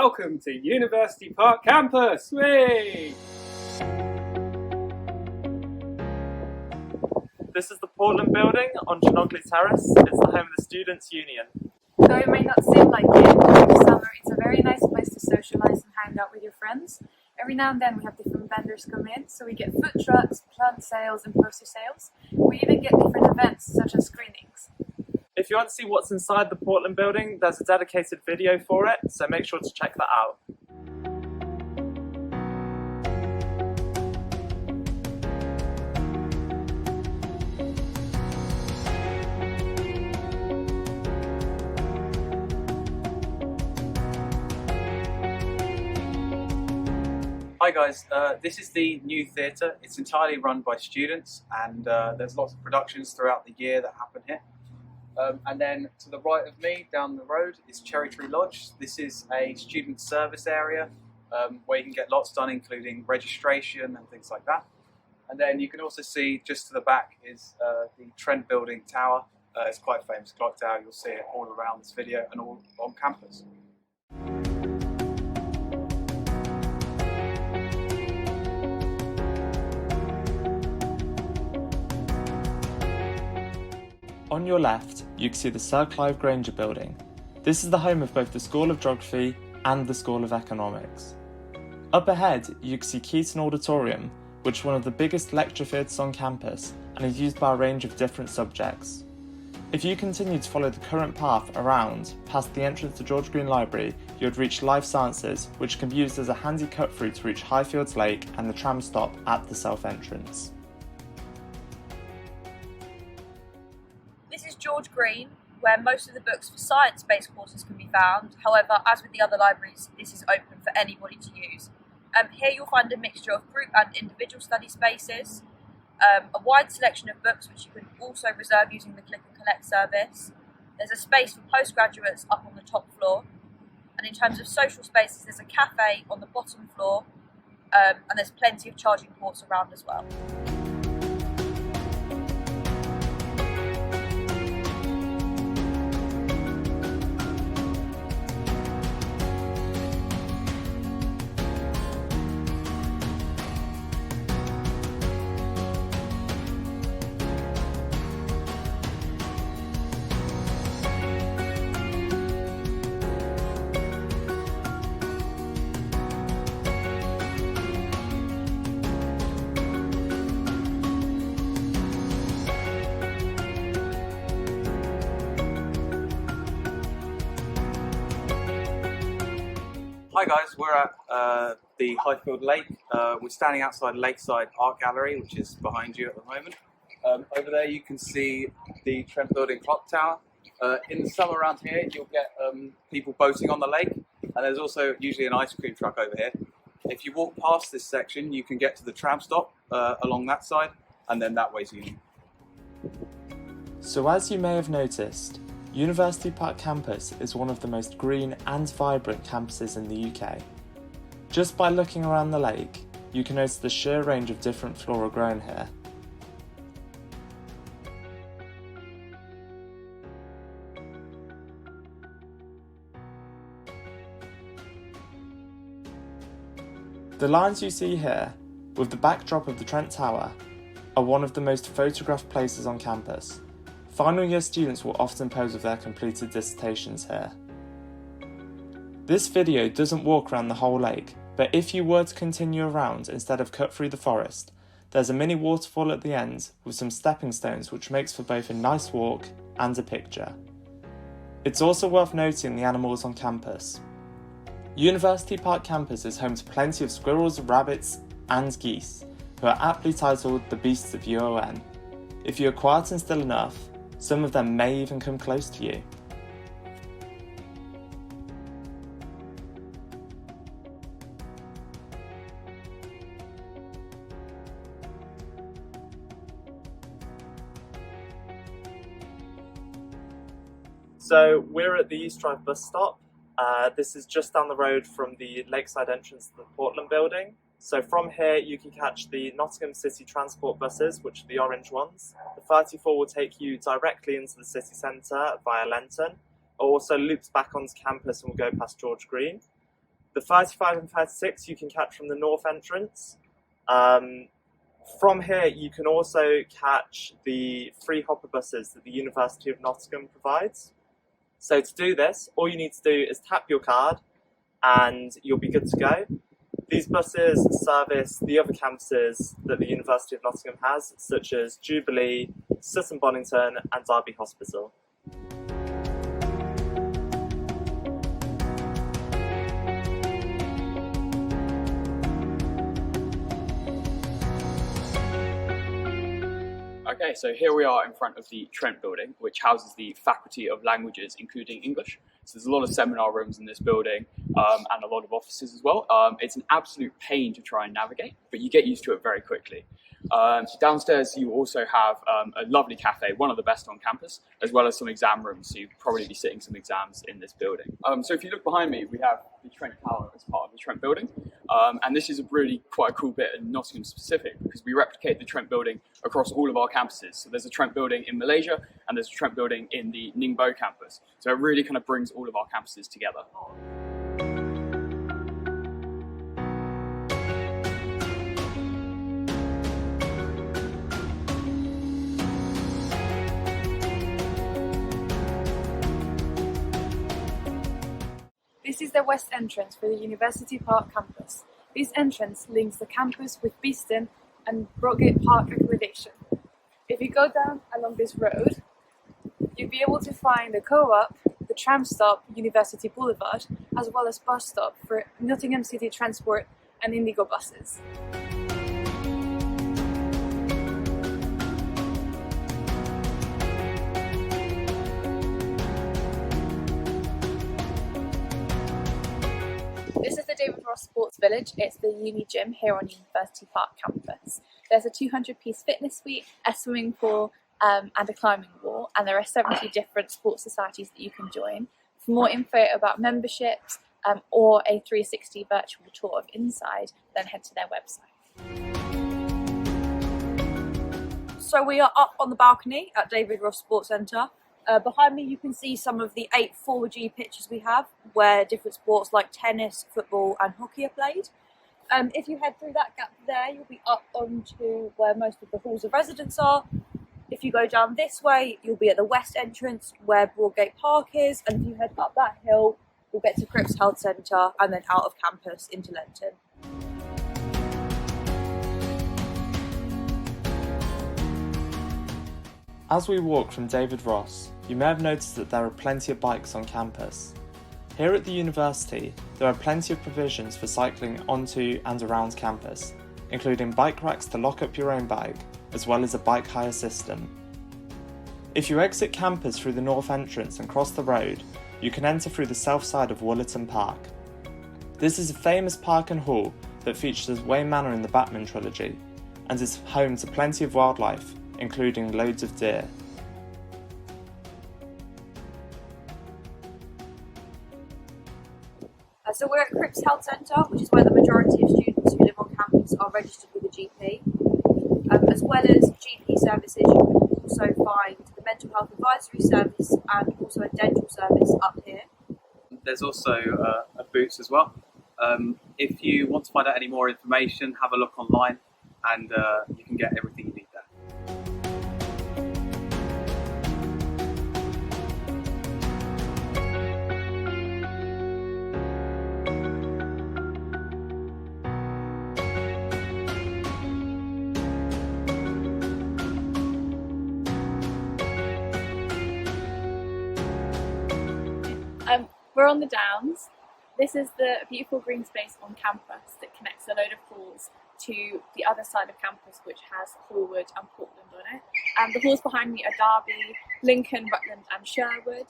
Welcome to University Park Campus! Whee! This is the Portland Building on Chinogly Terrace. It's the home of the Students' Union. Though it may not seem like it, during the summer it's a very nice place to socialise and hang out with your friends. Every now and then we have different vendors come in, so we get food trucks, plant sales and poster sales. We even get different events such as screenings. If you want to see what's inside the Portland Building, there's a dedicated video for it, so make sure to check that out. Hi guys, this is the new theatre. It's entirely run by students and there's lots of productions throughout the year that happen here. And then to the right of me, down the road, is Cherry Tree Lodge. This is a student service area where you can get lots done, including registration and things like that. And then you can also see just to the back is the Trent Building tower. It's quite a famous clock tower. You'll see it all around this video and all on campus. On your left, you can see the Sir Clive Granger building. This is the home of both the School of Geography and the School of Economics. Up ahead, you can see Keaton Auditorium, which is one of the biggest lecture theatres on campus and is used by a range of different subjects. If you continue to follow the current path around, past the entrance to George Green Library, you would reach Life Sciences, which can be used as a handy cut through to reach Highfields Lake and the tram stop at the south entrance. This is George Green, where most of the books for science-based courses can be found. However, as with the other libraries, this is open for anybody to use. Here you'll find a mixture of group and individual study spaces, a wide selection of books which you can also reserve using the click and collect service. There's a space for postgraduates up on the top floor. And in terms of social spaces, there's a cafe on the bottom floor, and there's plenty of charging ports around as well. Hi guys, we're at the Highfield Lake. We're standing outside Lakeside Art Gallery, which is behind you at the moment. Over there you can see the Trent Building clock tower. In the summer around here you'll get people boating on the lake, and there's also usually an ice cream truck over here. If you walk past this section you can get to the tram stop along that side, and then that way's Union. So as you may have noticed, University Park campus is one of the most green and vibrant campuses in the UK. Just by looking around the lake, you can notice the sheer range of different flora grown here. The lines you see here, with the backdrop of the Trent Tower, are one of the most photographed places on campus. Final year students will often pose with their completed dissertations here. This video doesn't walk around the whole lake, but if you were to continue around instead of cut through the forest, there's a mini waterfall at the end with some stepping stones which makes for both a nice walk and a picture. It's also worth noting the animals on campus. University Park campus is home to plenty of squirrels, rabbits and geese, who are aptly titled the Beasts of UON. If you are quiet and still enough, some of them may even come close to you. So we're at the East Drive bus stop. This is just down the road from the Lakeside entrance to the Portland Building. So from here you can catch the Nottingham City Transport buses, which are the orange ones. The 34 will take you directly into the city centre via Lenton. It also loops back onto campus and will go past George Green. The 35 and 36 you can catch from the north entrance. From here you can also catch the free hopper buses that the University of Nottingham provides. So to do this, all you need to do is tap your card and you'll be good to go. These buses service the other campuses that the University of Nottingham has, such as Jubilee, Sutton Bonington and Derby Hospital. Okay, so here we are in front of the Trent Building, which houses the Faculty of Languages, including English. So there's a lot of seminar rooms in this building and a lot of offices as well. It's an absolute pain to try and navigate, but you get used to it very quickly. Downstairs you also have a lovely cafe, one of the best on campus, as well as some exam rooms, so you'll probably be sitting some exams in this building. So if you look behind me, we have the Trent Tower as part of the Trent Building, and this is quite a cool bit in Nottingham specific, because we replicate the Trent Building across all of our campuses. So there's a Trent Building in Malaysia, and there's a Trent Building in the Ningbo campus. So it really kind of brings all of our campuses together. This is the west entrance for the University Park campus. This entrance links the campus with Beeston and Broadgate Park accommodation. If you go down along this road, you'll be able to find the co-op, the tram stop, University Boulevard, as well as bus stop for Nottingham City Transport and Indigo buses. This is the David Ross Sports Village. It's the uni gym here on University Park campus. There's a 200-piece fitness suite, a swimming pool and a climbing wall, and there are 70 different sports societies that you can join. For more info about memberships or a 360 virtual tour of inside, then head to their website. So we are up on the balcony at David Ross Sports Centre. Behind me you can see some of the 8 4G pitches we have, where different sports like tennis, football and hockey are played. If you head through that gap there, you'll be up onto where most of the halls of residence are. If you go down this way, you'll be at the west entrance where Broadgate Park is, and if you head up that hill, you'll get to Cripps Health Centre and then out of campus into Lenton. As we walk from David Ross, you may have noticed that there are plenty of bikes on campus. Here at the university, there are plenty of provisions for cycling onto and around campus, including bike racks to lock up your own bike, as well as a bike hire system. If you exit campus through the north entrance and cross the road, you can enter through the south side of Woollerton Park. This is a famous park and hall that features Wayne Manor in the Batman trilogy, and is home to plenty of wildlife, including loads of deer. So we're at Cripps Health Centre, which is where the majority of students who live on campus are registered with a GP. As well as GP services, you can also find the mental health advisory service and also a dental service up here. There's also a Boots as well. If you want to find out any more information, have a look online and you can get everything you need there. We're on the Downs. This is the beautiful green space on campus that connects a load of halls to the other side of campus, which has Hallwood and Portland on it. The halls behind me are Derby, Lincoln, Rutland and Sherwood.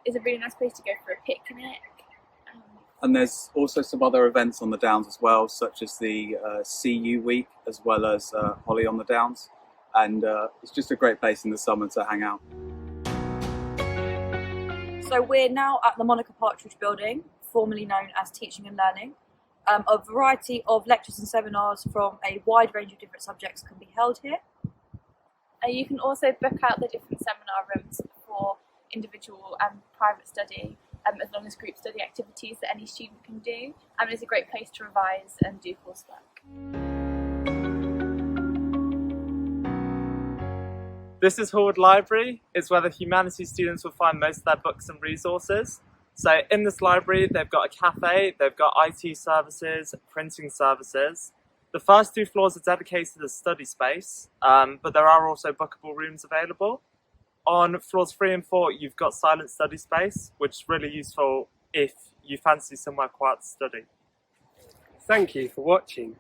It's a really nice place to go for a picnic. And there's also some other events on the Downs as well, such as the CU Week, as well as Holly on the Downs. And it's just a great place in the summer to hang out. So we're now at the Monica Partridge building, formerly known as Teaching and Learning. A variety of lectures and seminars from a wide range of different subjects can be held here. You can also book out the different seminar rooms for individual and private study as long as group study activities that any student can do, and it's a great place to revise and do coursework. This is Horde Library. It's where the humanities students will find most of their books and resources. So in this library, they've got a cafe, they've got IT services, printing services. The first 2 floors are dedicated as study space, but there are also bookable rooms available. On floors 3 and 4, you've got silent study space, which is really useful if you fancy somewhere quiet to study. Thank you for watching.